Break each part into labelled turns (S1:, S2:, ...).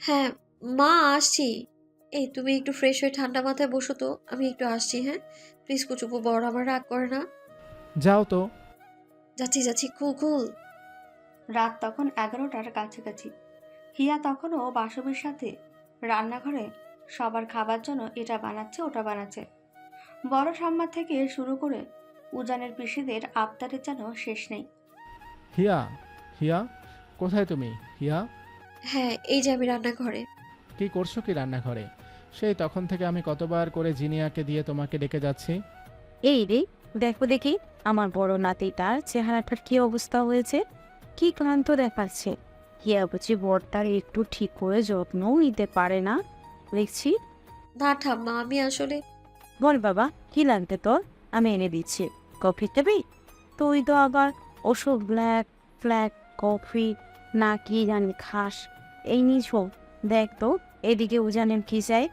S1: হ্যাঁ, মা আসছি। এই তুমি একটু ফ্রেশ হয়ে ঠান্ডা মাথায় বসো তো, আমি একটু আসছি, হ্যাঁ? প্লিজ কুচুপু বড় আমার রাগ করে না।
S2: যাও তো।
S1: যাচ্ছি যাচ্ছি, খুল খুল।
S3: রাত তখন 11টার কাছাকাছি। হিয়া তখনও বাসবের সাথে রান্নাঘরে সবার খাবার জন্য এটা বানাচ্ছে ওটা বানাচ্ছে। বড় ঠাম্মা থেকে শুরু করে উজানের পিসিদের আবদারের যেন শেষ নেই।
S2: হিয়া, হিয়া, কোথায় তুমি? হিয়া,
S1: হ্যাঁ, এই যে আমি রান্নাঘরে।
S2: কি করছো কি রান্নাঘরে? সেই তখন থেকে আমি কতবার করে জিনিয়াকে দিয়ে তোমাকে ডেকে যাচ্ছি।
S4: এই রে, দেখো দেখি আমার বড় নাতিটার চেহারাটার কি অবস্থা হয়েছে। কি ক্লান্ত দেখাচ্ছে। হিয়া বুঝি বরটার একটু ঠিক করে যত্নও নিতে পারে না দেখছি।
S1: না ঠাম্মা, আমি আসলে
S4: বল বাবা, কি লাগবে তোর? আমি এনে দিচ্ছি। কফি খাবি? তুই তো আবার ওসব ব্ল্যাক ফ্ল্যাক কফি না কি জানি খাস। এই নিস, দেখ তো এদিকে উজানের কি চাই।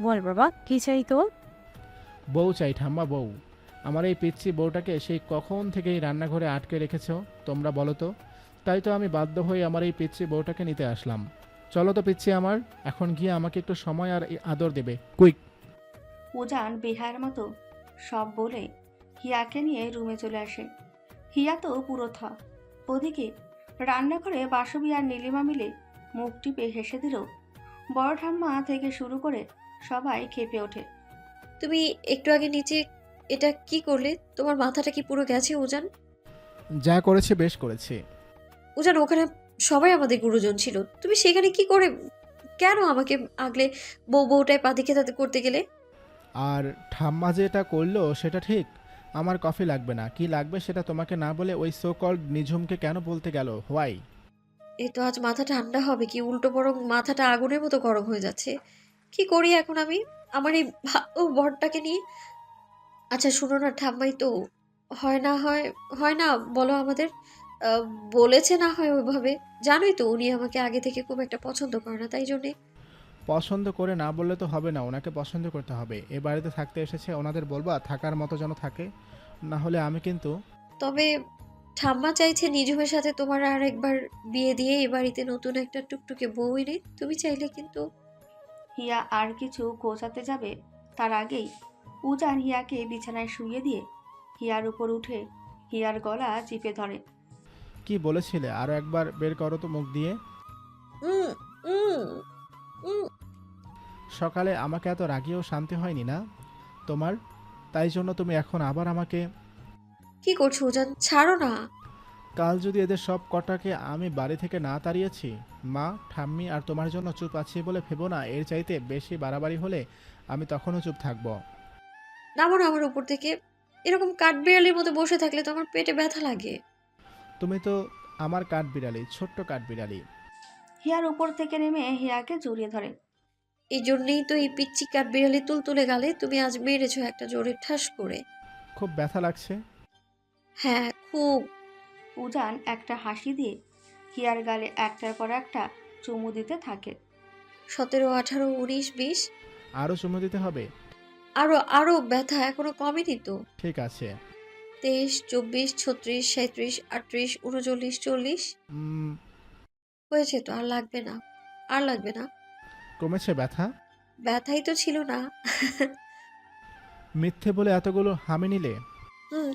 S4: বল বাবা, কি চাই তোর?
S2: বউ চাই ঠাম্মা, বউ। আমার এই পিচ্ছি বউটাকে সেই কখন থেকেই রান্নাঘরে আটকে রেখেছো তোমরা বলো তো? তাই তো আমি বাধ্য হয়ে আমার এই পিচ্ছি বউটাকে নিতে আসলাম। চলো তো পিচ্ছি আমার, এখন গিয়ে আমাকে একটু সময় আর আদর দেবে, কুইক।
S3: উজান বেহায়ের মতো সব বলে হিয়াকে নিয়ে রুমে চলে আসে। হিয়া তো পুরো থ। ওদিকে রান্নাঘরে বাসবি আর নীলিমা মিলে মুখ টিপে হেসে দিল। বড় ঠাম্মা থেকে শুরু করে সবাই খেপে ওঠে।
S1: তুমি একটু আগে নিচে এটা কি করলে? তোমার মাথাটা কি পুরো গেছে উজান?
S2: যা করেছে বেশ করেছে।
S1: উজান, ওখানে সবাই আমাদের গুরুজন ছিল, তুমি সেখানে কি করে? কেন আমাকে আগলে বউ বউটায় পা দিকে তাতে করতে গেলে?
S2: আর ঠাম্মা যেটা করলো সেটা ঠিক। আমার কফি লাগবে না, কি লাগবে সেটা তোমাকে না বলে ওই সো কল্ড নিঝুমকে কেন বলতে গেল? হোয়াই?
S1: এই তো আজ মাথা ঠান্ডা হবে কি উল্টো, বরং মাথাটা আগুনের মতো গরম হয়ে যাচ্ছে। কি করি এখন আমি আমার এই বরটাকে নিয়ে? আচ্ছা শুনো না ঠাম্মাই তো, হয় না হয়, হয় না বলো আমাদের। আহ, বলেছে না হয় ওইভাবে। জানোই তো উনি আমাকে আগে থেকে খুব একটা পছন্দ করে না, তাই জন্যে।
S2: পছন্দ করে না বললে তো হবে না, ওনাকে পছন্দ করতে হবে। এ বাড়িতে থাকতে এসেছে, ওনাদের বলবা থাকার মতো যেন থাকে। না হলে আমি কিন্তু।
S1: তবে ঠাম্মা চাইছে নিজুমের সাথে তোমার আর একবার বিয়ে দিয়ে এ বাড়িতে নতুন একটা টুকটুকে বউ এনে তুমি চাইলে কিন্তু।
S3: হিয়া আর কিছু গোছাতে যাবে তার আগেই উজান হিয়াকে বিছানায় শুইয়ে দিয়ে হিয়ার উপর উঠে হিয়ার গলা চিপে ধরে।
S2: কি বলেছিলে আরো একবার বের করো তো মুখ দিয়ে।
S1: উম উম উম
S2: সকালে আমাকে এত রাগিয়েও শান্তি হয়নি না তোমার? তাই জন্য তুমি এখন আবার আমাকে।
S1: কি করছো উজান, ছাড়ো না।
S2: কাল যদি এদের সব কটাকে আমি বাড়ি থেকে না তাড়িয়েছি, মা ঠাম্মি আর তোমার জন্য চুপ আছি বলে ভেবো না এর চাইতে বেশি বাড়াবাড়ি হলে আমি তখনও চুপ থাকবো।
S1: নামো না আমার উপর থেকে। এরকম কাঠবিড়ালির মতো বসে থাকলে তো আমার পেটে ব্যথা লাগে।
S2: তুমি তো আমার কাঠবিড়ালি, ছোট্ট কাঠবিড়ালি।
S3: হিয়ার উপর থেকে নেমে হিয়াকে জড়িয়ে ধরে।
S1: এই জন্যেই তো এই পিচ্চি কাঠবিড়ালি তুলতুলে গালে তুমি আজ মেরেছো একটা জোরে ঠাস করে।
S2: খুব ব্যথা লাগছে।
S1: হ্যাঁ খুব।
S3: উজান একটা হাসি দিয়ে হিয়ার গালে একটার পর একটা চুমু দিতে থাকে।
S1: 17, 18, 19, 20।
S2: আরও চুমু দিতে হবে?
S1: আরো আরো ব্যথা এখনো কমেনি তো।
S2: ঠিক আছে।
S1: 23, 24, 36, 37, 38, 39, 40।
S2: উম,
S1: হয়েছে তো, আর লাগবে না, আর লাগবে না।
S2: কমেছে ব্যথা?
S1: ব্যথাই তো ছিল না।
S2: মিথ্যে বলে এতগুলো হামি নিলে?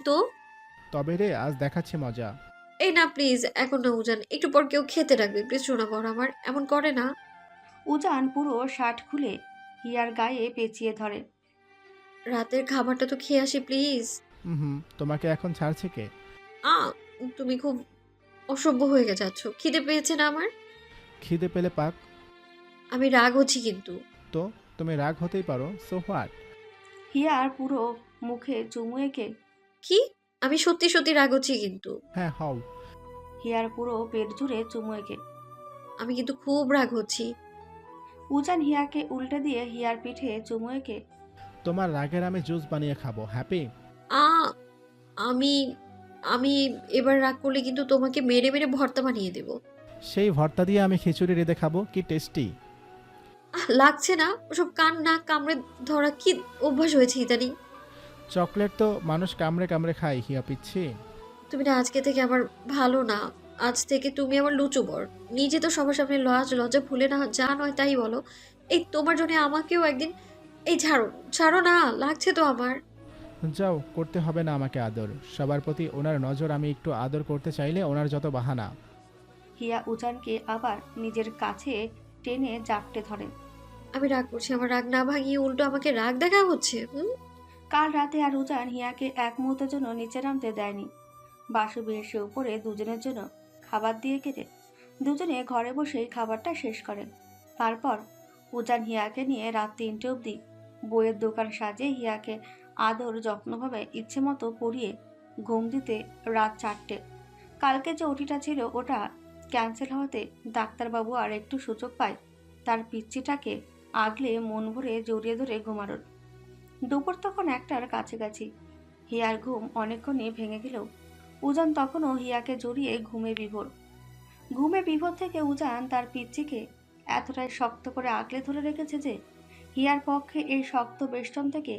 S1: তো
S2: তবে রে আজ দেখাচ্ছি মজা।
S1: এই না প্লিজ, এখন না উজান, একটু পর কেউ খেতে রাখবে প্লিজ। শোনা বড় আমার এমন করে না।
S3: উজান পুরো শার্ট খুলে হিয়ার গায়ে পেঁচিয়ে ধরে।
S1: রাতের খাবারটা তো খেয়ে আসি প্লিজ।
S2: হুম, তোমাকে এখন ছাড়ছে কে?
S1: আ তুমি খুব অসভ্য হয়ে যাচ্ছ। খিদে পেয়েছে না আমার।
S2: খিদে পেলে পাক।
S1: আমি রাগ হচ্ছি কিন্তু।
S2: তো তুমি রাগ হতেই পারো, সো হোয়াট?
S3: হিয়ার পুরো মুখে চুমু এঁকে
S1: কি? আমি সত্যি সত্যি রাগ হচ্ছি কিন্তু।
S2: হ্যাঁ হও।
S3: হিয়ার পুরো পেট জুড়ে চুমু এঁকে
S1: আমি কিন্তু খুব রাগ হচ্ছি।
S3: উজান হিয়াকে উল্টে দিয়ে হিয়ার পিঠে চুমু এঁকে
S2: তোমার রাগের আমি জুস বানিয়ে খাবো, হ্যাপি?
S1: আ আমি আমি এবার রাগ করলে কিন্তু তোমাকে মেরে মেরে ভর্তা বানিয়ে দেব।
S2: সেই ভর্তা দিয়ে আমি খিচুড়ি রেঁধে খাবো, কি টেস্টি।
S1: লাগছে না ওসব কান না কামড়ে ধরা, কি অভ্যাস হয়েছে ইদানিং।
S2: চকলেট তো মানুষ কামড়ে কামড়ে খায় হিয়া পিচ্ছি।
S1: তুমি না আজকে থেকে আমার ভালো না। আজ থেকে তুমি আমার লুচুবর। নিজে তো সবার সামনে লাজ লজ্জা ভুলে না, যা নয় তাই বলো। এই তোমার জন্য আমাকেও একদিন। এই ছাড়ো, ছাড়ো না, লাগছে তো আমার।
S2: যাও, করতে হবে না আমাকে আদর। সবার প্রতি ওনার নজর, আমি একটু আদর করতে চাইলে ওনার যত বাহানা।
S3: হিয়া উজানকে আবার নিজের কাছে টেনে জাপটে ধরে।
S1: আমি রাগ করছি, আমার রাগ না ভাঙিয়ে উল্টো আমাকে রাগ দেখা হচ্ছে।
S3: কাল রাতে আর উজান হিয়াকে এক মুহূর্তের জন্য নিচে নামতে দেয়নি। বাসুবি এসে উপরে দুজনের জন্য খাবার দিয়ে কেটে দুজনে ঘরে বসেই খাবারটা শেষ করে। তারপর উজান হিয়াকে নিয়ে রাত 3টে অবধি বইয়ের দোকান সাজিয়ে হিয়াকে আদর যত্নভাবে ইচ্ছে মতো পরিয়ে ঘুম দিতে রাত 4টে। কালকে যে ওটিটা ছিল ওটা ক্যান্সেল হওয়াতে ডাক্তারবাবু আর একটু সুযোগ পায় তার পিচ্চিটাকে আগলে মন ভরে জড়িয়ে ধরে ঘুমানোর। দুপুর তখন 1টার কাছাকাছি। হিয়ার ঘুম অনেকক্ষণই ভেঙে গেলেও উজান তখনও হিয়াকে জড়িয়ে ঘুমে বিভোর থেকে উজান তার পিচ্চিকে এতটাই শক্ত করে আগলে ধরে রেখেছে যে হিয়ার পক্ষে এই শক্ত বেষ্টন থেকে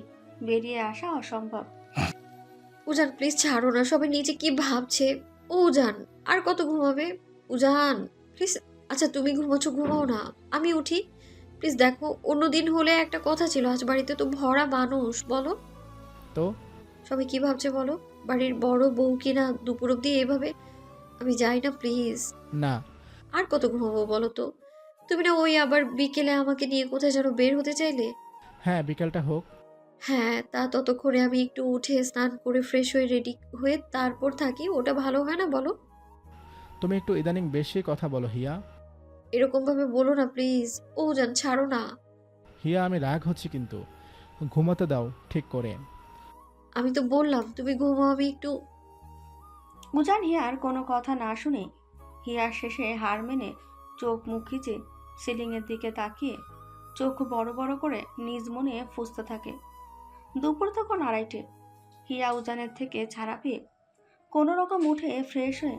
S3: বেরিয়ে আসা অসম্ভব।
S1: উজান প্লিজ ছাড়ো না, সবাই নিচে কি ভাবছে। ও উজান, আর কত ঘুমাবে? উজান প্লিজ। আচ্ছা তুমি ঘুমাচ্ছ, ঘুমাও না, আমি উঠি প্লিজ। দেখো অন্যদিন হলে একটা কথা ছিল, আজ বাড়িতে তো ভরা মানুষ, বলো
S2: তো
S1: সবাই কি ভাবছে বলো। বাড়ির বড় বউ কিনা দুপুর অব্দি এভাবে। আমি যাই না প্লিজ।
S2: না।
S1: আর কত ঘুমাবো বলো তো। তুমি না ওই আবার বিকেলে আমাকে নিয়ে কোথায় যেন বের হতে চাইলে।
S2: হ্যাঁ, বিকালটা হোক।
S1: হ্যাঁ, তা ততক্ষণে আমি একটু উঠে স্নান করে ফ্রেশ হয়ে রেডি হয়ে তারপর থাকি, ওটা ভালো হয় না বলো?
S2: তুমি একটু ইদানিং বেশি কথা বলো হিয়া।
S1: এরকম ভাবে বলো না প্লিজ। ও জান ছাড়ো না।
S2: হিয়া, আমি রাগ হচ্ছি কিন্তু। ঘুমাতে দাও ঠিক করে।
S1: আমি তো বললাম তুমি ঘুমাও, আমি একটু।
S3: উজান হিয়ার কোনো কথা না শুনে হিয়ার শেষে হার মেনে চোখ মুখ খিচে সিলিংয়ের দিকে তাকিয়ে চোখ বড় বড় করে নিজ মনে ফুঁসতে থাকে। দুপুর তখন 2:30। হিয়া উজানের থেকে ছাড়া পেয়ে কোনো রকম উঠে ফ্রেশ হয়ে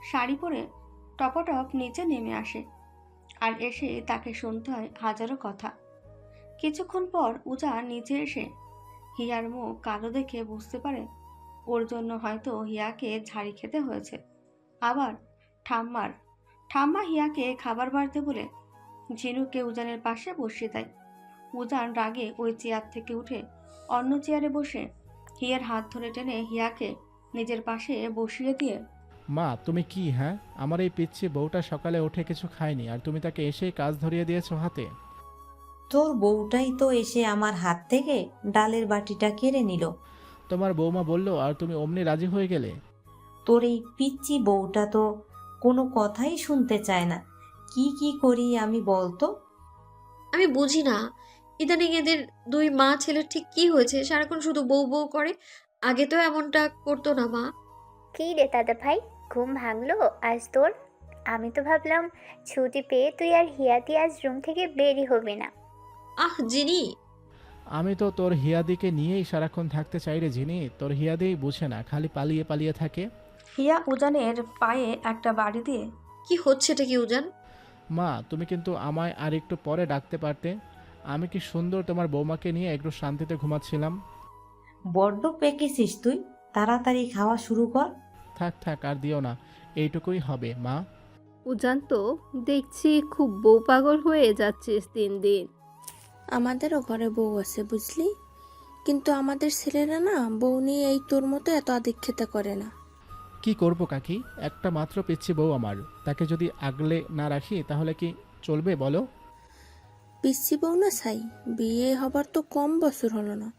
S3: শাড়ি পরে টপাটপ নিচে নেমে আসে। আর এসে তাকে শুনতে হয় হাজারো কথা। কিছুক্ষণ পর উজান নিচে এসে হিয়ার মুখ কালো দেখে বুঝতে পারে ওর জন্য হয়তো হিয়াকে ঝাড়ি খেতে হয়েছে। আবার ঠাম্মা হিয়াকে খাবার বাড়তে বলে ঝিনুকে উজানের পাশে বসিয়ে দেয়। উজান রাগে ওই চেয়ার থেকে উঠে অন্য চেয়ারে বসে হিয়ার হাত ধরে টেনে হিয়াকে নিজের পাশে বসিয়ে দিয়ে,
S2: মা তুমি কি, হ্যাঁ? আমার এই পিচ্ছি বউটা সকালে উঠে কিছু খায়নি, আর তুমি তাকে এসেই কাজ ধরিয়ে দিয়েছো হাতে।
S5: তোর বউটাই তো এসে আমার হাত থেকে ডালের বাটিটা কেড়ে নিল।
S2: তোমার বৌমা বললো আর তুমি অমনি রাজি হয়ে গেলে।
S5: তোর এই পিচ্চি বউটা তো কোনো কথাই শুনতে চায় না। কি কি করি আমি বলতো?
S1: আমি বুঝি না ইদানিং এদের দুই মা ছেলের ঠিক কি হয়েছে, সারাক্ষণ শুধু বউ বউ করে। আগে তো এমনটা করতো না মা।
S6: কী রে দাদা ভাই, ঘুম ভাঙলো আজ তোর? আমি তো ভাবলাম ছুটি পেয়ে তুই আর হিয়াতি আজ রুম থেকে বেরই হবি না।
S1: আহ জিনি,
S2: আমি তো তোর হিয়াদিকে নিয়েই সারাক্ষণ থাকতে চাই রে জিনি। তোর হিয়াদিই বুঝে না, খালি পালিয়ে পালিয়ে থাকে।
S3: হিয়া উজানের পায়ে একটা বাড়ি দিয়ে,
S1: কি হচ্ছে এটা কি উজান?
S2: মা তুমি কিন্তু আমায় আর একটু পরে ডাকতে পারতে। আমি কি সুন্দর তোমার বৌমাকে নিয়ে একটু শান্তিতে ঘুমাচ্ছিলাম।
S5: বড্ড পেকেছিস তুই। তাড়াতাড়ি খাওয়া শুরু কর।
S2: থাক থাক, আর দিও না, এইটুকুই হবে মা।
S7: উজান তো দেখছি খুব বউ পাগল হয়ে যাচ্ছিস দিন দিন।
S8: আমাদেরও ঘরে বউ আছে বুঝলি, কিন্তু আমাদের ছেলেরা না বউ নিয়ে এই তোর মতো এত আদিক্ষেতা করে না।
S2: কি করব কাকি, একটা মাত্র পিচ্ছি বউ আমার, তাকে যদি আগলে না রাখি তাহলে কি চলবে বলো?
S8: পিচ্ছি বউ না ছাই, বিয়ে হবার তো কম বছর হলো না,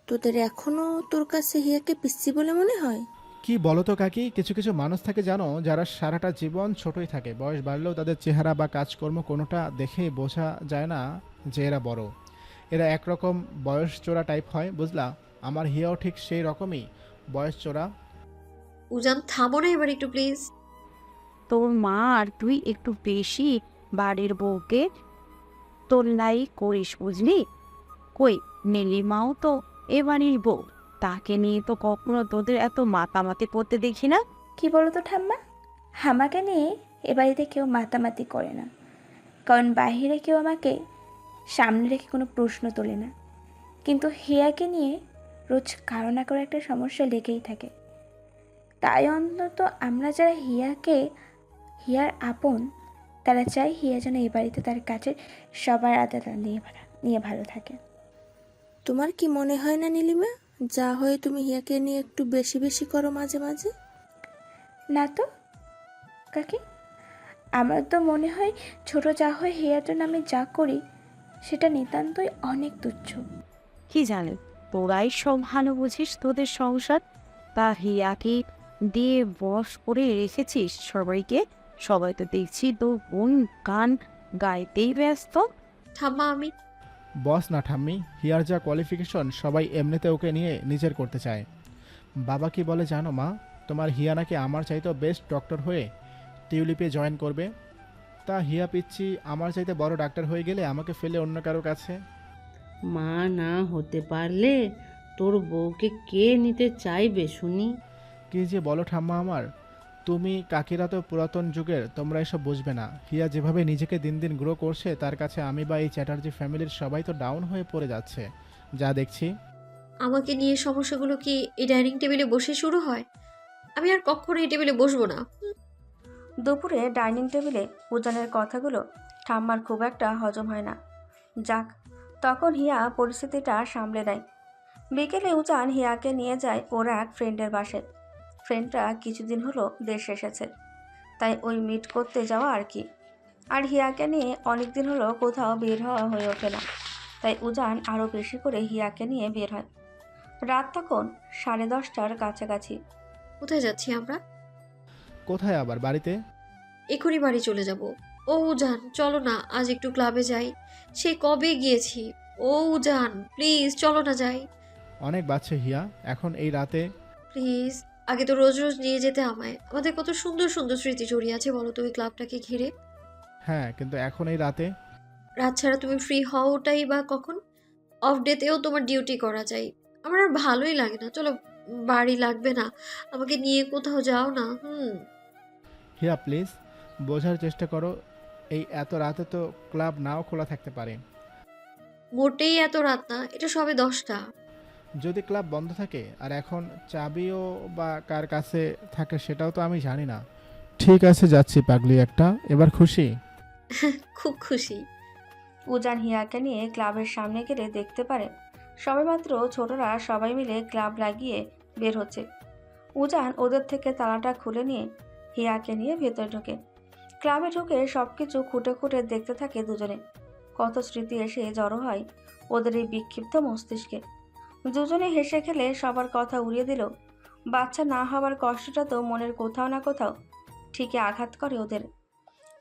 S8: তোদের এখনো তোর কাছে হিয়াকে পিচ্ছি বলে মনে হয়?
S2: কি বলো তো কাকি, কিছু কিছু মানুষ থাকে জানো, যারা সারাটা জীবন ছোটই থাকে, বয়স বাড়লেও তাদের চেহারা বা কাজকর্ম কোনোটা দেখে বোঝা যায় না যে এরা বড়। এরা একরকম বয়স চোরা টাইপ হয়, বুঝলা? আমার হিয়াও ঠিক সেই রকমই বয়স চোরা।
S1: উজান থামো না এবার একটু প্লিজ।
S4: তোর মা আর তুই একটু বেশি বাড়ির বউকে তোল্লাই করিস বুঝলি। কই নীলিমাও তো এ বাড়ির বউ, তাকে নিয়ে তো কখনো তোদের এত মাতামাতি করতে দেখি না।
S9: কি বলো তো ঠাম্মা, আমাকে নিয়ে এ বাড়িতে কেউ মাতামাতি করে না, কারণ বাহিরে কেউ আমাকে সামনে রেখে কোনো প্রশ্ন তোলে না। কিন্তু হিয়াকে নিয়ে রোজ কারো না কারো একটা সমস্যা লেগেই থাকে। তাই অন্তত আমরা যারা হিয়াকে হিয়ার আপন, তারা চায় হিয়া যেন এই বাড়িতে তার কাছের সবার আদর নিয়ে ভালো থাকে।
S8: তোমার কি মনে হয় না নীলিমা, যা হয়ে তুমি হিয়াকে নিয়ে একটু বেশি বেশি করো মাঝে মাঝে?
S9: না তো কাকি, আমার তো মনে হয় ছোট যা হয় হিয়ার জন্য আমি যা করি সেটা নিতান্তই অনেক তুচ্ছ।
S4: কি জানে, তোরাই সব ভালো বুঝিস তোদের সংসার। তা হিয়াকে দিয়ে বশ করে রেখেছিস সবাইকে। সবাই তো দেখছি তো বোন গান গাইতেই ব্যস্ত।
S1: ঠাম্মা আমি
S2: বস না ঠাম্মি, হিয়ার যা কোয়ালিফিকেশন সবাই এমনিতে ওকে নিয়ে নিজের করতে চায়। বাবা কি বলে জানো মা, তোমার হিয়া নাকি আমার চাইতেও বেস্ট ডক্টর হয়ে টিউলিপে জয়েন করবে। তা হিয়া পিচ্ছি আমার চাইতে বড় ডাক্তার হয়ে গেলে আমাকে ফেলে অন্য কারো কাছে।
S10: মা না হতে পারলে তোর বউকে কে নিতে চাইবে শুনি?
S2: কি যে বলো ঠাম্মা আমার, তুমি কাকিরা তো পুরাতন যুগের, তোমরা এসব বুঝবে না। হিয়া যেভাবে নিজেকে দিন দিন গ্রো করছে তার কাছে আমি বা এই চ্যাটার্জি ফ্যামিলির সবাই তো ডাউন হয়ে পড়ে যাচ্ছে যা দেখছি।
S1: আমাকে নিয়ে সমস্যাগুলো কি এই ডাইনিং টেবিলে বসে শুরু হয়? আমি আর কখনো এই টেবিলে বসবো না।
S3: দুপুরে ডাইনিং টেবিলে উজানের কথাগুলো ঠাম্মার খুব একটা হজম হয় না। যাক, তখন হিয়া পরিস্থিতিটা সামলে নেয়। বিকেলে উজান হিয়াকে নিয়ে যায় ওর এক ফ্রেন্ডের বাসায়। ফ্রেন্ডরা কিছুদিন হলো দেশে এসেছে, তাই ওই মিট করতে যাওয়া আর কি। আর হিয়াকে নিয়ে অনেক দিন হলো কোথাও বের হওয়া হয়ে ওঠে না, তাই উজান আরও বেশি করে হিয়াকে নিয়ে বের হয়। রাত তখন 10:30টার কাছাকাছি।
S1: কোথায় যাচ্ছি আমরা?
S2: কোথায় আবার, বাড়িতে?
S1: এখনই বাড়ি চলে যাব। ও উজান চলো না, আজ একটু ক্লাবে যাই। সেই কবে গিয়েছি। ও উজান প্লিজ চলো না যাই।
S2: অনেক বাচ্চা হিয়া, এখন এই রাতে?
S1: প্লিজ, আগে তো রোজ রোজ নিয়ে যেতে আমায়। আমাদের কত সুন্দর সুন্দর স্মৃতি জড়িয়ে আছে বলো তো ওই ক্লাবটাকে ঘিরে।
S2: হ্যাঁ, কিন্তু এখন এই রাতে?
S1: রাত ছাড়া তুমি ফ্রি হও ওটাই বা কখন? অফ ডেতেও তোমার ডিউটি করা যায়। আমার আর ভালোই লাগে না। চলো, বাড়ি লাগবে না, আমাকে নিয়ে কোথাও যাও না।
S2: হিয়া প্লিজ বোঝার চেষ্টা করো, এই এত রাতে তো ক্লাব নাও খোলা থাকতে পারে।
S1: মোটেই এত রাত না, এটা সবে 10টা।
S2: যদি ক্লাব বন্ধ থাকে, আর এখন চাবিও বা কার কাছে থাকে সেটাও তো আমি জানি না। ঠিক আছে যাচ্ছি পাগলি একটা, এবার খুশি?
S1: খুব খুশি।
S3: উজান হিয়াকে নিয়ে ক্লাবের সামনে গেলে দেখতে পারে সবেমাত্র ছোটরা সবাই মিলে ক্লাব লাগিয়ে বের হচ্ছে। উজান ওদের থেকে তালাটা খুলে নিয়ে হিয়াকে নিয়ে ভেতরে ঢোকে। ক্লাবে ঢুকে সব কিছু খুঁটে খুঁটে দেখতে থাকে দুজনে। কত স্মৃতি এসে জড়ো হয় ওদের এই বিক্ষিপ্ত মস্তিষ্কে। দুজনে হেসে খেলে সবার কথা উড়িয়ে দিল। বাচ্চা না হওয়ার কষ্টটা তো মনের কোথাও না কোথাও ঠিকই আঘাত করে ওদের।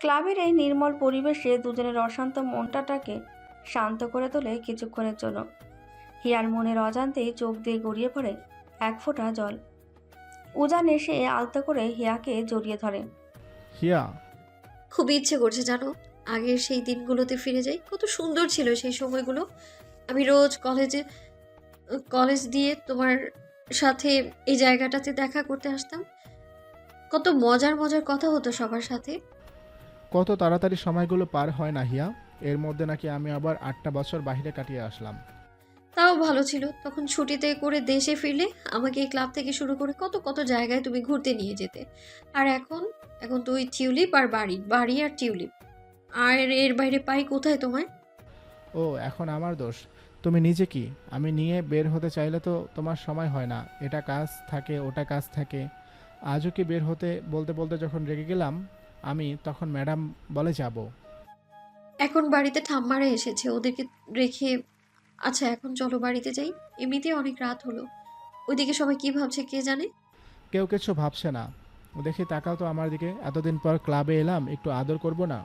S3: ক্লাবের এই নির্মল পরিবেশে দুজনের অশান্ত মনটাকে শান্ত করে তোলে কিছুক্ষণের জন্য। হিয়ার মনের অজান্তেই চোখ দিয়ে গড়িয়ে পড়ে এক ফোঁটা জল। উজান এসে আলতো করে হিয়াকে জড়িয়ে ধরে।
S2: হিয়া,
S1: খুব ইচ্ছে করছে জানো, আগের সেই দিনগুলোতে ফিরে যাই। কত সুন্দর ছিল সেই সময়গুলো। আমি রোজ কলেজ দিয়ে তোমার সাথে এই জায়গাটাতে দেখা করতে আসতাম। কত মজার মজার কথা হতো সবার সাথে।
S2: কত তাড়াতাড়ি সময়গুলো পার হয় না হিয়া। এর মধ্যে নাকি আমি আবার 8টা বছর বাইরে কাটিয়ে আসলাম।
S1: তাও ভালো ছিল, তখন ছুটিতে করে দেশে ফিরলে আমাকে এই ক্লাব থেকে শুরু করে কত কত জায়গায় তুমি ঘুরতে নিয়ে যেতে। আর এখন এখন তো ওই টিউলিপ আর বাড়ি, বাড়ি আর টিউলিপ। আর এর বাইরে পাই কোথায় তোমায়?
S2: ও এখন আমার দোষ? তুমি নিজে কি, আমি নিয়ে বের হতে চাইলে তো তোমার সময় হয় না, এটা কাজ থাকে ওটা কাজ থাকে। আজও কি বের হতে বলতে বলতে যখন রেগে গেলাম আমি, তখন ম্যাডাম বলে যাব।
S1: এখন বাড়িতে ঠাম্মারা এসেছে, ওদেরকে রেখে। আচ্ছা এখন চলো বাড়িতে যাই, এমনিতেই অনেক রাত হলো। ওইদিকে সবাই কি ভাবছে কে জানে।
S2: কেউ কিছু ভাবছে না। দেখি তাকাও তো আমার দিকে, এতদিন পর ক্লাবে এলাম, একটু আদর করব না?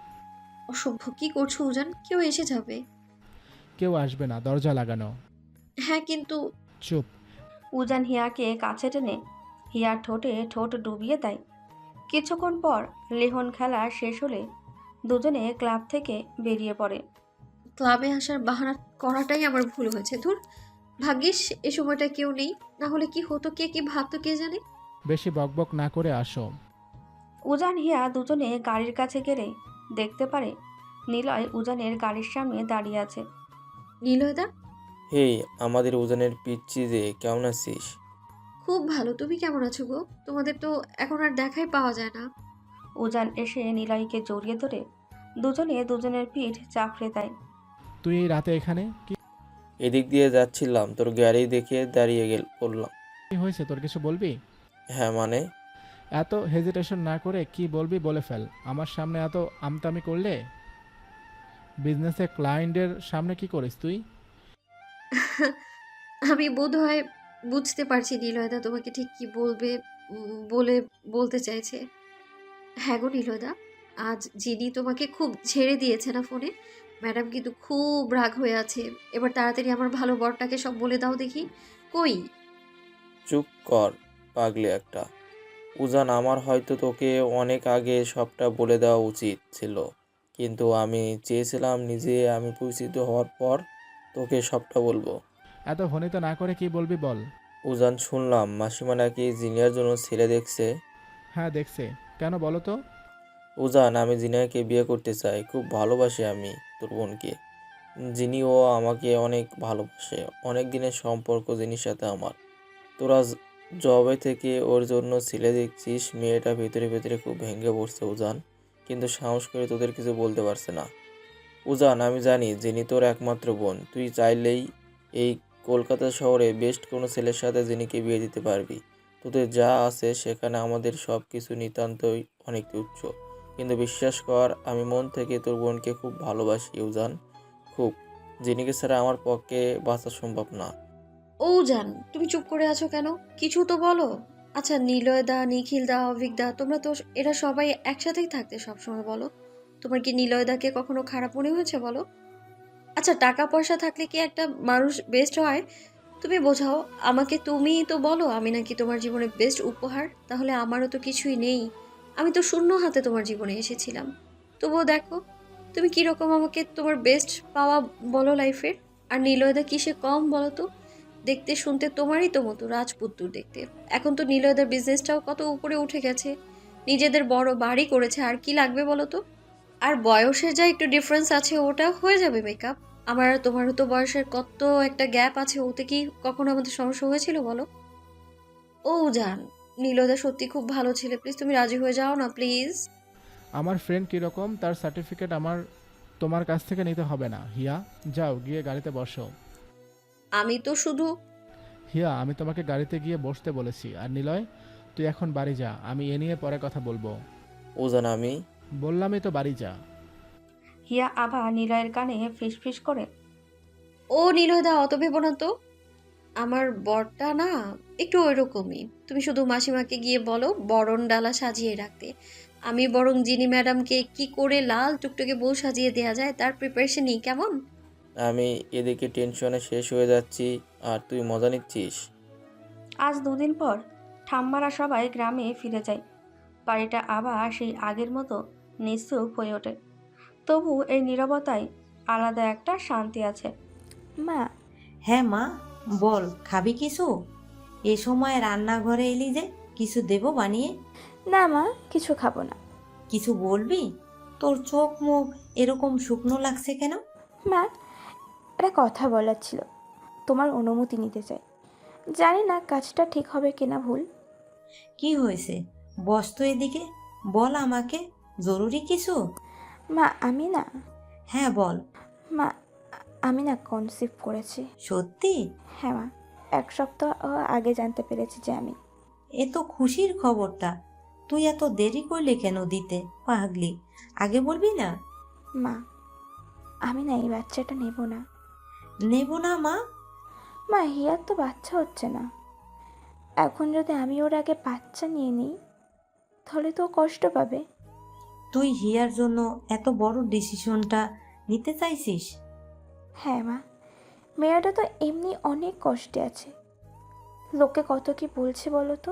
S1: অসভ্য, কি করছো উজান? কেউ এসে যাবে।
S2: কেউ আসবে না, দরজা লাগানো।
S1: হ্যাঁ কিন্তু।
S2: চুপ।
S3: উজান হিয়াকে কাছে টেনে হিয়ার ঠোঁটে ঠোঁট ডুবিয়ে দেয়। কিছুক্ষণ পর লেহন খেলা শেষ হলে দুজনে ক্লাব থেকে বেরিয়ে পড়ে।
S1: ক্লাবে আসার বাহানা করাটাই আমার ভুল হয়েছে। ধুর, ভাগ্যিস এ সময়টা কেউ নেই, না হলে কি হতো, কে কি ভাবতো কে জানে।
S2: বেশি বকবক না করে আসো।
S3: উজান হিয়া দুজনে গাড়ির কাছে গেলে দেখতে পারে নিলয় উজানের গাড়ির সামনে দাঁড়িয়ে আছে।
S1: নিলয়দা,
S11: হেই, আমাদের উজানের পিচ্চি যে, কেমন আছিস?
S1: খুব ভালো। তুমি কেমন আছো গো? তোমাদের তো এখন আর দেখাই পাওয়া যায় না।
S3: উজান এসে নিলয়কে জড়িয়ে ধরে দুজনে দুজনের পিঠ চাপড়ে দেয়।
S2: তুই এই রাতে এখানে কি
S11: এদিক দিয়ে যাচ্ছিলাম, তোর গাড়ি দেখে দাঁড়িয়ে পড়লাম।
S2: হয়েছে তোর, কিছু বলবি?
S11: হ্যাঁ মানে?
S2: এত হেজিটেশন না করে কি বলবি বলে ফেল। আমার সামনে এত আমতামি করলে বিজনেসে ক্লায়েন্টের সামনে কি করিস তুই?
S1: আমি বোধহয় বুঝতে পারছি নিলয়দা তোমাকে ঠিক কি বলবে বলে বলতে চাইছে। হ্যাঁ গো নিলয়দা, আজ যিনি তোমাকে খুব ঝেড়ে দিয়েছে না ফোনে, ম্যাডাম কিন্তু খুব রাগ হয়ে আছে। এবার তাড়াতাড়ি আমার ভালো বরটাকে সব বলে দাও দেখি। কই?
S11: চুপ কর পাগলি একটা। উজান, আমার হয়তো তোকে অনেক আগে সবটা বলে দেওয়া উচিত ছিল, কিন্তু আমি চেয়েছিলাম নিজে আমি পরিচিত হওয়ার পর তোকে সবটা বলবো।
S2: এত ভনিত না করে কি বলবি বল।
S11: উজান, শুনলাম মাসিমা নাকি জিনিয়ার জন্য ছেলে দেখছে।
S2: হ্যাঁ দেখছে, কেন বলো তো?
S11: উজান, আমি জিনিয়াকে বিয়ে করতে চাই। খুব ভালোবাসি আমি তোর বোনকে। জিনিও আমাকে অনেক ভালোবাসে। অনেক দিনের সম্পর্ক জিনির সাথে আমার। তোরা জবে থেকে ওর জন্য ছেলে দেখছিস, মেয়েটা ভেতরে ভেতরে খুব ভেঙে পড়ছে উজান, কিন্তু সাহস করে তোদের কিছু বলতে পারছে না। উজান, আমি জানি জিনি তোর একমাত্র বোন। তুই চাইলেই এই কলকাতা শহরে বেস্ট কোনো ছেলের সাথে জিনিকে বিয়ে দিতে পারবি। তোদের যা আছে সেখানে আমাদের সব কিছু নিতান্তই অনেক তুচ্ছ, কিন্তু বিশ্বাস কর, আমি মন থেকে তোর বোনকে খুব ভালোবাসি উজান, খুব। জিনিকে ছাড়া আমার পক্ষে বাঁচা সম্ভব না।
S1: ও জান, তুমি চুপ করে আছো কেন? কিছু তো বলো। আচ্ছা নিলয়দা, নিখিলদা, অভিকদা, তোমরা তো এরা সবাই একসাথেই থাকতে সবসময়, বলো তোমার কি নিলয়দাকে কখনো খারাপ মনে হয়েছে বলো? আচ্ছা টাকা পয়সা থাকলে কি একটা মানুষ বেস্ট হয়? তুমি বোঝাও আমাকে, তুমিই তো বলো আমি নাকি তোমার জীবনে বেস্ট উপহার, তাহলে আমারও তো কিছুই নেই। আমি তো শূন্য হাতে তোমার জীবনে এসেছিলাম। তবুও দেখো তুমি কিরকম আমাকে তোমার বেস্ট পাওয়া বলো লাইফের। আর নিলয়দা কিসে কম বলো তো? দেখতে শুনতে তোমারই তো মতো রাজপুত্র দেখতে। এখন তো নিলয়দার বিজনেসটাও কত উপরে উঠে গেছে, নিজেদের বড় বাড়ি করেছে, আর কি লাগবে বলো তো? আর বয়সের যা একটু ডিফারেন্স আছে ওটা হয়ে যাবে মেকআপ। আমার আর তোমারও তো বয়সের কত একটা গ্যাপ আছে, ওতে কি কখনো আমাদের সমস্যা হয়েছিল বলো? ও জান, নীলদা সত্যি খুব ভালো ছেলে, প্লিজ তুমি রাজি হয়ে যাও না প্লিজ।
S2: আমার ফ্রেন্ড কীরকম তার সার্টিফিকেট আমার তোমার কাছ থেকে নিতে হবে না। হিয়া, যাও গিয়ে গাড়িতে বসো।
S1: আমি তো শুধু
S2: হিয়া, আমি তোমাকে গাড়িতে গিয়ে বসতে বলেছি। আর নিলয়, তুই এখন বাড়ি যা, আমি এ নিয়ে পরে কথা বলবো।
S11: উজান, আমি
S2: বললামই তো বাড়ি যা।
S3: হিয়া আবার নিলয়ের কানে ফিসফিস করে,
S1: ও নীলদা অত ভেবো না তো, আমার বরটা না একটু ওইরকমই। তুমি শুধু মাসিমাকে গিয়ে বলো বরণ ডালা সাজিয়ে রাখতে। আমি বরং জিনি ম্যাডামকে কি করে লাল টুকটুকে বউ সাজিয়ে দেওয়া যায় তার প্রিপারেশন নিই, কেমন?
S11: আমি এদিকে টেনশনে শেষ হয়ে যাচ্ছি, আর তুই মজা নিচ্ছিস।
S3: আজ 2 দিন পর ঠাম্মারা সবাই গ্রামে ফিরে যায়। বাড়িটা আবার সেই আগের মতো নিঃসুপ হয়ে ওঠে। তবু এই নীরবতায় আলাদা একটা শান্তি আছে।
S9: মা,
S5: হ্যাঁ মা, বল খাবি কিছু? এ সময় রান্নাঘরে এলি যে, কিছু দেবো বানিয়ে?
S9: না মা, কিছু খাবো না।
S5: কিছু বলবি? তোর চোখ মুখ এরকম শুকনো লাগছে কেন?
S9: মা, একটা কথা বলার ছিল, তোমার অনুমতি নিতে চাই। জানি না কাজটা ঠিক হবে কিনা ভুল।
S5: কি হয়েছে? বস তো এদিকে, বল আমাকে। জরুরি কিছু?
S9: মা আমি না
S5: হ্যাঁ বল।
S9: মা, আমি না কনসিভ করেছি।
S5: সত্যি?
S9: হ্যাঁ মা, 1 সপ্তাহ আগে জানতে পেরেছি যে আমি।
S5: এ তো খুশির খবরটা। তুই এত দেরি করলি কেন দিতে, পাগলি? আগে বলবি না?
S9: মা, আমি না এই বাচ্চাটা নেব না।
S5: নেব না মা?
S9: মা, হিয়ার তো বাচ্চা হচ্ছে না। এখন যদি আমি ওর আগে বাচ্চা নিয়ে নিই তাহলে তো ও কষ্ট পাবে।
S5: তুই হিয়ার জন্য এত বড় ডিসিশনটা নিতে চাইছিস?
S9: হ্যাঁ মা, মেয়েটা তো এমনি অনেক কষ্টে আছে। লোকে কত কি বলছে বলো তো,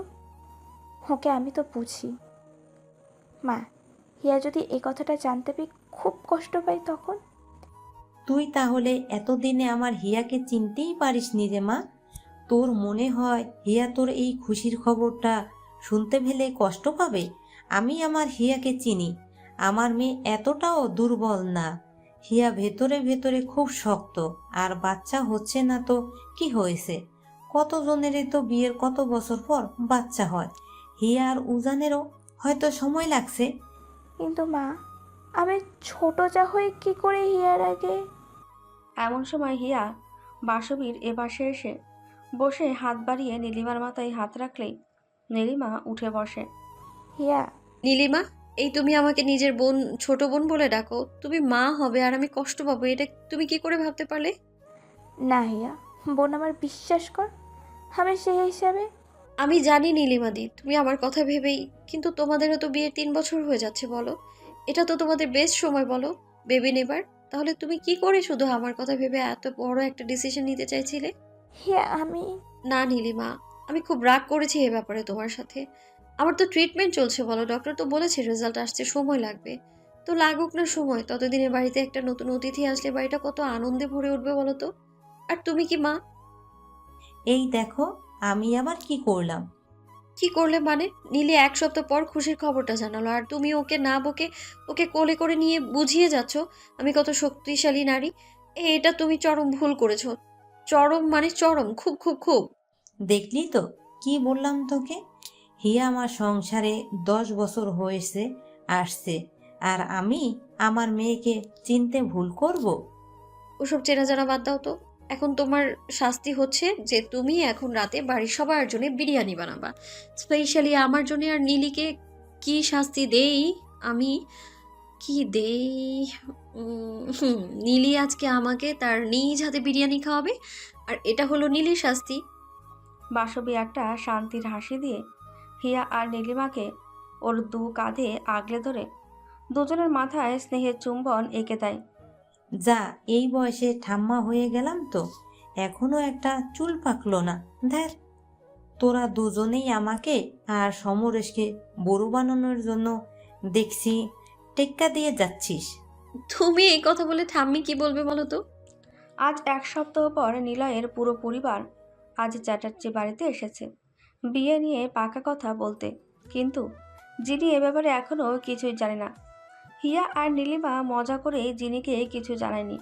S9: ওকে আমি তো বুঝি। মা, হিয়া যদি এই কথাটা জানতে পেয়ে খুব কষ্ট পাই তখন?
S5: তুই তাহলে এতদিনে আমার হিয়াকে চিনতেই পারিসনি রে মা? তোর মনে হয় হিয়া তোর এই খুশির খবরটা শুনতে পেলে কষ্ট পাবে? আমি আমার হিয়াকে চিনি। আমার মেয়ে এতটাও দুর্বল না। হিয়া ভেতরে ভেতরে খুব শক্ত। আর বাচ্চা হচ্ছে না তো কি হয়েছে? কতজনেরই তো বিয়ের কত বছর পর বাচ্চা হয়। হিয়া আর উজানেরও হয়তো সময় লাগছে,
S9: কিন্তু মা, আমি ছোট যা হয়ে কি করে হিয়ার আগে?
S3: এমন সময় হিয়া বাসবীর এপাশে এসে বসে হাত বাড়িয়ে নীলিমার মাথায় হাত রাখলেই নীলিমা উঠে বসে।
S9: হিয়া,
S1: নীলিমা, এই তুমি আমাকে নিজের বোন, ছোট বোন বলে ডাকো? তুমি মা হবে আর আমি কষ্ট পাবো, এটা তুমি কি করে ভাবতে পারলে?
S9: না হিয়া, বোন আমার, বিশ্বাস কর, আমি সেই হিসাবে।
S1: আমি জানি নীলিমাদি, তুমি আমার কথা ভেবেই, কিন্তু তোমাদেরও তো বিয়ের 3 বছর হয়ে যাচ্ছে। বলো, এটা তো তোমাদের বেস্ট সময়, বলো, বেবি নেবার। তাহলে তুমি কি করে শুধু আমার কথা ভেবে এত বড় একটা ডিসিশন নিতে চাইছিলে?
S9: হিয়া, আমি
S1: না নীলিমা, আমি খুব রাগ করেছি এ ব্যাপারে তোমার সাথে। আমার তো ট্রিটমেন্ট চলছে, বলো, ডক্টর তো বলেছে রেজাল্ট আসতে সময় লাগবে। তো লাগুক না সময়, ততদিনে বাড়িতে একটা নতুন অতিথি আসলে বাড়িটা কত আনন্দে ভরে উঠবে বলো তো। আর তুমি কি মা?
S5: এই দেখো, আমি আবার কি করলাম?
S1: কি করলে মানে? নীলি 1 সপ্তাহ পর খুশির খবরটা জানালো, আর তুমি ওকে না বকে ওকে কোলে করে নিয়ে বুঝিয়ে যাচ্ছ আমি কত শক্তিশালী নারী। এটা তুমি চরম ভুল করেছো। চরম মানে চরম, খুব খুব খুব।
S5: দেখলি তো কি বললাম তোকে? হিয়া আমার সংসারে 10 বছর হয়েছে আসছে, আর আমি আমার মেয়েকে চিনতে ভুল করব?
S1: ওসব চেনা জানা বাদ দাও তো। এখন তোমার শাস্তি হচ্ছে যে তুমি এখন রাতে বাড়ির সবার জন্য বিরিয়ানি বানাবা, স্পেশালি আমার জন্য। আর নীলিকে কি শাস্তি দেই আমি? কি দেই? নীলি আজকে আমাকে তার নিজ হাতে বিরিয়ানি খাওয়াবে, আর এটা হলো নীলির শাস্তি।
S3: বাসবী একটা শান্তির হাসি দিয়ে হিয়া আর নীলিমাকে ওর 2 কাঁধে আগলে ধরে দুজনের মাথায় স্নেহের চুম্বন এঁকে দেয়।
S5: যা, এই বয়সে ঠাম্মা হয়ে গেলাম তো এখনো একটা চুল পাকলো না। ধ্যার, তোরা দুজনেই আমাকে আর সমরেশকে বড় বানানোর জন্য দেখছি টেক্কা দিয়ে যাচ্ছিস।
S1: তুমি এই কথা বলে ঠাম্মি কি বলবে বলো তো?
S3: আজ 1 সপ্তাহ পর নিলয়ের পুরো পরিবার আজ চ্যাটার্জি বাড়িতে এসেছে বিয়ে নিয়ে পাকা কথা বলতে, কিন্তু জিনি এ ব্যাপারে এখনও কিছুই জানে না। হিয়া আর নীলিমা মজা করে জিনিকে কিছু জানায়নি।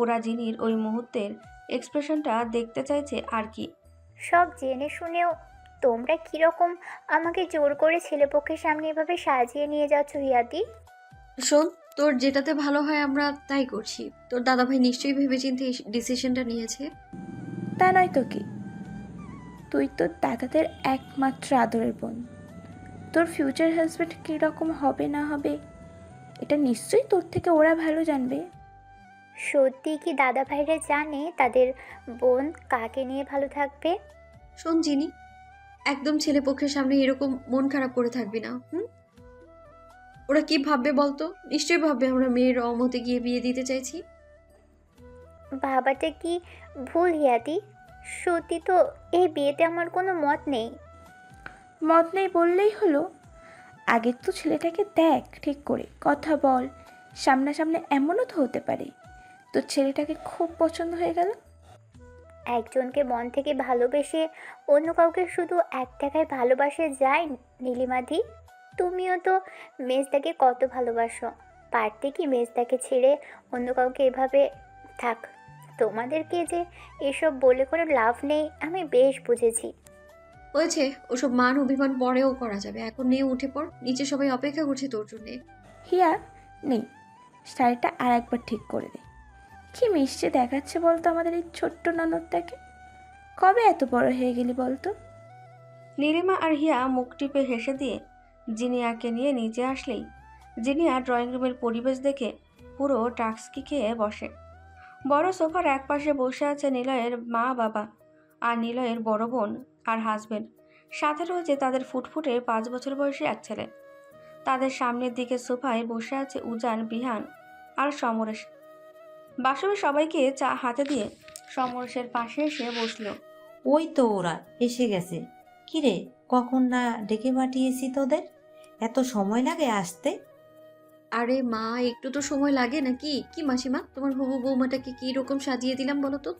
S3: ওরা জিনির ওই মুহূর্তের এক্সপ্রেশনটা দেখতে চাইছে আর কি।
S6: সব জেনে শুনেও তোমরা কিরকম আমাকে জোর করে ছেলেপক্ষের সামনে এভাবে সাজিয়ে নিয়ে যাচ্ছ হিয়াতি?
S1: শোন, তোর যেটাতে ভালো হয় আমরা তাই করছি। তোর দাদাভাই নিশ্চয়ই ভেবেচিন্তে এই ডিসিশনটা নিয়েছে।
S9: তা নয় তো কি, তুই তো দাদাদের একমাত্র আদরের বোন। তোর ফিউচার হাজব্যান্ড কীরকম হবে না হবে এটা নিশ্চয়ই তোর থেকে ওরা ভালো জানবে।
S6: সত্যি কি দাদা ভাইরা জানে তাদের বোন কাকে নিয়ে ভালো থাকবে?
S1: শোন জিনি, একদম ছেলেপক্ষের সামনে এরকম মন খারাপ করে থাকবি না। ওরা কি ভাববে বলতো? নিশ্চয়ই ভাববে আমরা মেয়ের অমতে গিয়ে বিয়ে দিতে চাইছি।
S6: ভাবাটা কি ভুল হিয়াতি? সত্যি তো এই বিয়েতে আমার কোনো মত নেই।
S9: মত নেই বললেই হলো? আগে তো ছেলেটাকে দেখ, ঠিক করে কথা বল, সামনাসামনি এমনও তো হতে পারে তোর ছেলেটাকে খুব পছন্দ হয়ে গেল।
S6: একজনকে মন থেকে ভালোবেসে অন্য কাউকে শুধু এক টাকায় ভালোবাসে যায় নীলিমাদি? তুমিও তো মেজদাকে কত ভালোবাসো, পারতে কি মেজদাকে ছেড়ে অন্য কাউকে এভাবে? থাক, তোমাদেরকে যে এসব বলে কোনো লাভ নেই, আমি বেশ বুঝেছি।
S1: হয়েছে, ওসব মান অভিমান পরেও করা যাবে। এখন নিয়ে উঠে পড়, নিচে সবাই অপেক্ষা করছে তোর জন্যে।
S9: হিয়া, নেই, শাড়িটা আর একবার ঠিক করে দে। কি মিষ্টি দেখাচ্ছে বলতো আমাদের এই ছোট্ট ননদটাকে। কবে এত বড় হয়ে গেলি বলতো?
S3: নীলিমা আর হিয়া মুখ টিপে হেসে দিয়ে জিনিয়াকে নিয়ে নিচে আসলেই জিনিয়া ড্রয়িং রুমের পরিবেশ দেখে পুরো টাক্সকি খেয়ে বসে। বড় সোফার একপাশে বসে আছে নিলয়ের মা বাবা আর নিলয়ের বড় বোন আর হাজবেন্ড। সাথে রয়েছে তাদের ফুটফুটে 5 বছর বয়সী এক ছেলে। তাদের সামনের দিকে সোফায় বসে আছে উজান, বিহান আর সমরেশ। বাসবে সবাইকে চা হাতে দিয়ে সমরেশের পাশে এসে বসলো।
S5: ওই তো ওরা এসে গেছে। কিরে, কখন না ডেকে পাঠিয়েছি তোদের? এত সময় লাগে আসতে?
S1: আরে মা, একটু তো সময় লাগে নাকি? কি মাসিমা, তোমার হবু বৌমাটাকে কি রকম সাজিয়ে দিলাম বলো তো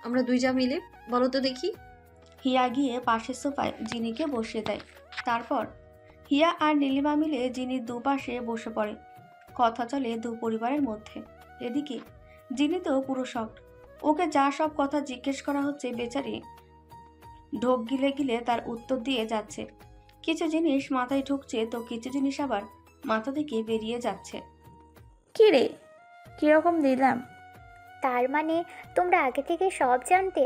S1: আমরা 2 যা মিলে, বলো তো দেখি।
S3: হিয়া গিয়ে পাশের সোফায় জিনিকে বসিয়ে দেয়। তারপর হিয়া আর নীলিমা মিলে জিনির দুপাশে বসে পড়ে। কথা চলে 2 পরিবারের মধ্যে। এদিকে জিনি তো পুরো শক। ওকে যা সব কথা জিজ্ঞেস করা হচ্ছে, বেচারি ঢোক গিলে গিলে তার উত্তর দিয়ে যাচ্ছে। কিছু জিনিস মাথায় ঢুকছে তো কিছু জিনিস আবার মাথা থেকে বেরিয়ে যাচ্ছে।
S9: কী রে, কীরকম দিলাম?
S6: তার মানে তোমরা আগে থেকে সব জানতে?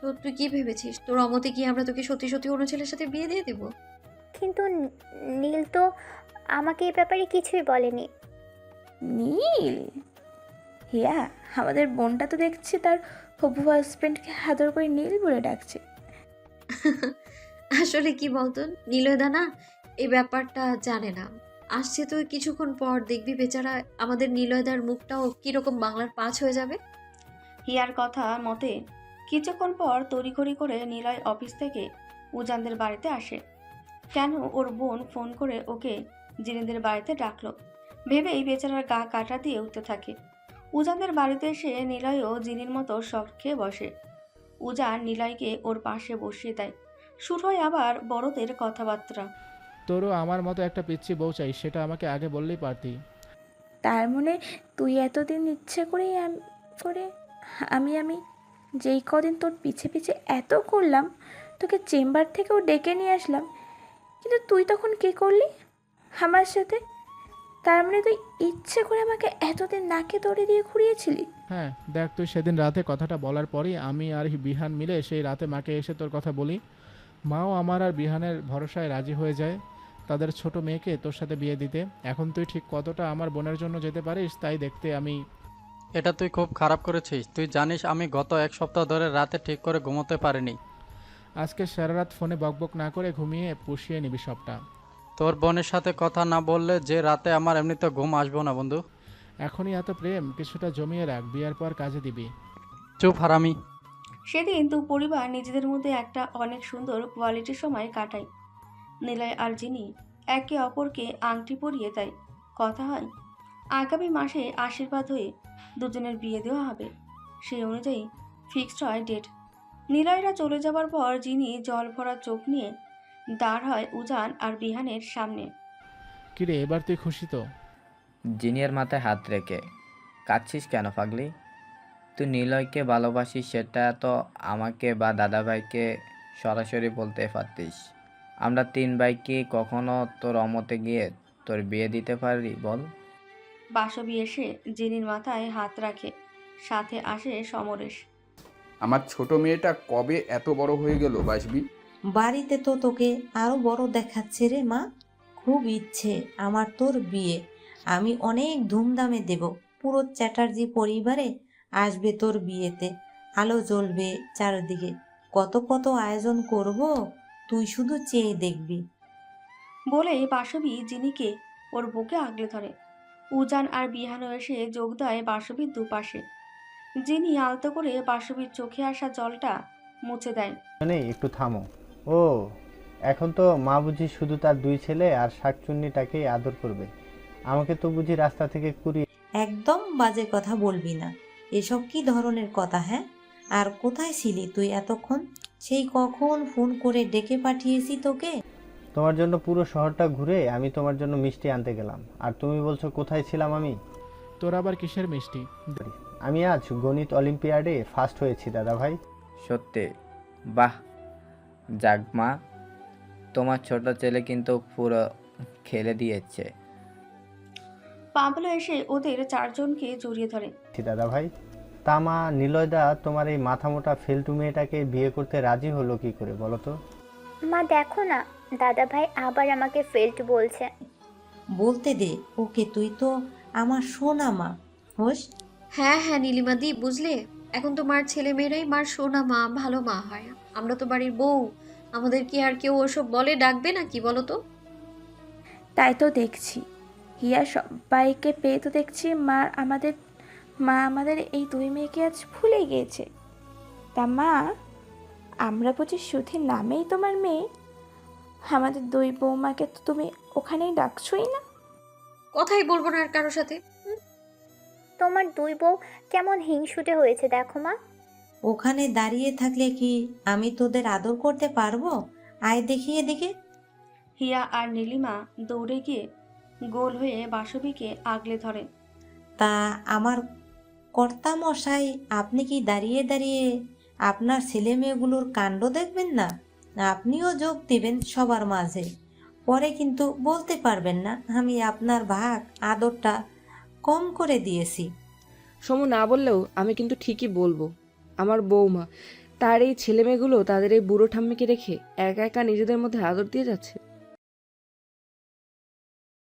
S1: তো তুই কি ভেবেছিস তোর অমতে কি আমরা তোকে সত্যি সত্যি অন্য ছেলের সাথে বিয়ে দিয়ে দেবো?
S6: কিন্তু নীল তো আমাকে এ ব্যাপারে কিছুই বলেনি।
S9: নীল? হিয়া, আমাদের বোনটা তো দেখছি তার হবু হাজবেন্ডকে আদর করে নীল বলে ডাকছে।
S1: আসলে কি বলতো, নীলয়দা না এই ব্যাপারটা জানে না। আসছে তো কিছুক্ষণ পর, দেখবি বেচারা আমাদের নীলয়দার মুখটাও কিরকম বাংলার পাঁচ হয়ে যাবে।
S3: হিয়ার কথা মতে কিছুক্ষণ পর তড়িঘড়ি করে নিলয় অফিস থেকে উজানদের বাড়িতে আসে। কেন ওর বোন ফোন করে ওকে জিনিদের বাড়িতে ডাকলো ভেবেই বেচারার গা কাটা দিয়ে উঠতে থাকে। উজানদের বাড়িতে এসে নিলয়ও জিনির মতো শখ খেয়ে বসে। উজান নিলয়কে ওর পাশে বসিয়ে দেয়। শুরু হয় আবার বড়দের কথাবার্তা।
S2: তোরও আমার মতো একটা পিচ্ছি বউ চাই, সেটা আমাকে আগে বললেই পারতি।
S9: তার মানে তুই এতদিন ইচ্ছে করেই আমি যেই কদিন তোর পিছে পিছে এত করলাম, তোকে চেম্বার থেকেও ডেকে নিয়ে আসলাম, কিন্তু তুই তখন কী করলি আমার সাথে? তার মানে তুই ইচ্ছে করে আমাকে এতদিন নাকে দড়ি দিয়ে ঘুরিয়েছিলি?
S2: হ্যাঁ দেখ, তুই সেদিন রাতে কথাটা বলার পরই আমি আর বিহান মিলে সেই রাতে মাকে এসে তোর কথা বলি। মাও আমার আর বিহানের ভরসায় রাজি হয়ে যায় তাদের ছোট মেয়েকে তোর সাথে বিয়ে দিতে। এখন তুই ঠিক কতটা আমার বোনের জন্য যেতে পারিস তাই দেখতে আমি।
S12: এটা তুই খুব খারাপ করেছিস। তুই জানিস আমি গত 1 সপ্তাহ ধরে রাতে ঠিক করে ঘুমোতে পারিনি।
S2: আজকে সারা রাত ফোনে বকবক না করে ঘুমিয়ে পুষিয়ে নিবি সবটা।
S12: তোর বোনের সাথে কথা না বললে যে রাতে আমার এমনিতে ঘুম আসবো না বন্ধু।
S2: এখনই এত প্রেম, কিছুটা জমিয়ে রাখ, বিয়ার পর কাজে দিবি।
S12: চুপ হারামি।
S3: সেদিন দু পরিবার নিজেদের মধ্যে একটা অনেক সুন্দর কোয়ালিটির সময় কাটায়। নিলয় আর জিনি একে অপরকে আংটি পরিয়ে দেয়। কথা হয় আগামী মাসে আশীর্বাদ হয়ে দুজনের বিয়ে দেওয়া হবে। সেই অনুযায়ী ফিক্সড হয় ডেট। নিলয়রা চলে যাবার পর জিনি জল ভরা চোখ নিয়ে দাঁড় হয় উজান আর বিহানের সামনে।
S2: কিরে, এবার তুই খুশি তো?
S13: জিনিয়ার মাথায় হাত রেখে কাঁদছিস কেন পাগলি? তুই নিলয়কে ভালোবাসিস সেটা তো আমাকে বা দাদাভাইকে সরাসরি বলতে পারতিস। আমরা 3 ভাই কি কখনো তোর অমতে গিয়ে তোর বিয়ে দিতে পারি বল?
S3: বাসবী এসে জিনির মাথায় হাত রাখে। সাথে আসে সমরেশ।
S14: আমার ছোট মেয়েটা কবে এত বড় হয়ে গেল বাসবি?
S5: বাড়িতে তো তোকে আরো বড় দেখাচ্ছে রে মা। খুব ইচ্ছে আমার তোর বিয়ে। আমি অনেক ধুমধামে দেব। পুরো চ্যাটার্জি পরিবারে আসবে তোর বিয়েতে। আলো জ্বলবে চারদিকে। কত কত আয়োজন করব, তুই শুধু চেয়ে দেখবি।
S3: বলে বাসবী জিনিকে ওর বুকে আগলে ধরে। উজান আর বিহানও এসে যোগ দেয় বাসবীর দুপাশে। জিনি আলতো করে বাসবীর চোখে আসা জলটা মুছে দেয়।
S15: মানে একটু থামো। ও এখন তো মা বুঝি শুধু তার 2 ছেলে আর শাকচুন্নিটাকেই আদর করবে, আমাকে তো বুঝি রাস্তা থেকে কুড়িয়ে।
S5: একদম বাজে কথা বলবি না। এসব কি ধরনের কথা? হ্যাঁ, আর কোথায় ছিলি তুই এতক্ষণ? সেই কখন ফোন করে ডেকে পাঠিয়েছি তোকে।
S15: তোমার জন্য পুরো শহরটা ঘুরে আমি তোমার জন্য মিষ্টি আনতে গেলাম, আর তুমি বলছো কোথায় ছিলাম আমি?
S2: তোর আবার কিসের মিষ্টি?
S15: আমি আজ গণিত অলিম্পিয়াডে ফার্স্ট হয়েছি দাদা ভাই।
S13: সত্যি? বাহ। যাক মা, তোমার ছোট ছেলে কিন্তু পুরো খেলে দিয়েছে।
S3: পাবলো এসে ওদের চারজনকে জড়িয়ে ধরে।
S15: দাদা ভাই, তা মা নিলয়দা তোমার এই মাথা মোটা ফেলটু মেয়েটাকে বিয়ে করতে রাজি হলো কি করে বলো তো?
S6: মা দেখো না, দাদা ভাই আবার আমাকে ফেল্ট বলছে।
S5: বলতে দে ওকে, তুই তো আমার সোনা মা হোস।
S1: হ্যাঁ হ্যাঁ নীলিমাদি, বুঝলে এখন তো মার ছেলে মেয়েরাই মার সোনা মা, ভালো মা হয়। আমরা তো বাড়ির বউ, আমাদের কি আর কেউ ওসব বলে ডাকবে না কি বলো তো?
S9: তাই তো দেখছি হিয়া সবাইকে পেয়ে তো দেখছি মা আমাদের এই 2 মেয়েকে আজ ভুলে গিয়েছে। তা মা, আমরা বুঝি শুধু নামেই তোমার মেয়ে? আমাদের 2 বৌমাকে তো তুমি ওখানেই ডাকছই না।
S1: কথাই বলবো না আর কারোর সাথে।
S6: তোমার 2 বউ কেমন হিংসুটে হয়েছে দেখো মা।
S5: ওখানে দাঁড়িয়ে থাকলে কি আমি তোদের আদর করতে পারবো? আয় দেখি এদিকে।
S3: হিয়া আর নীলিমা দৌড়ে গিয়ে গোল হয়ে বাসবীকে আগলে ধরে।
S5: তা আমার কর্তা মশাই, আপনি কি দাঁড়িয়ে দাঁড়িয়ে আপনার ছেলে মেয়েগুলোর কাণ্ড দেখবেন না? আপনিও যোগ দিবেন সবার মাঝে। পরে কিন্তু বলতে পারবেন না আমি আপনার ভাগ আদরটা কম করে দিয়েছি।
S16: সমু না বললেও আমি কিন্তু ঠিকই বলবো। আমার বৌমা, তার এই ছেলেমেয়েগুলো তাদের এই বুড়ো ঠাম্মিকে রেখে একা একা নিজেদের মধ্যে আদর দিয়ে যাচ্ছে।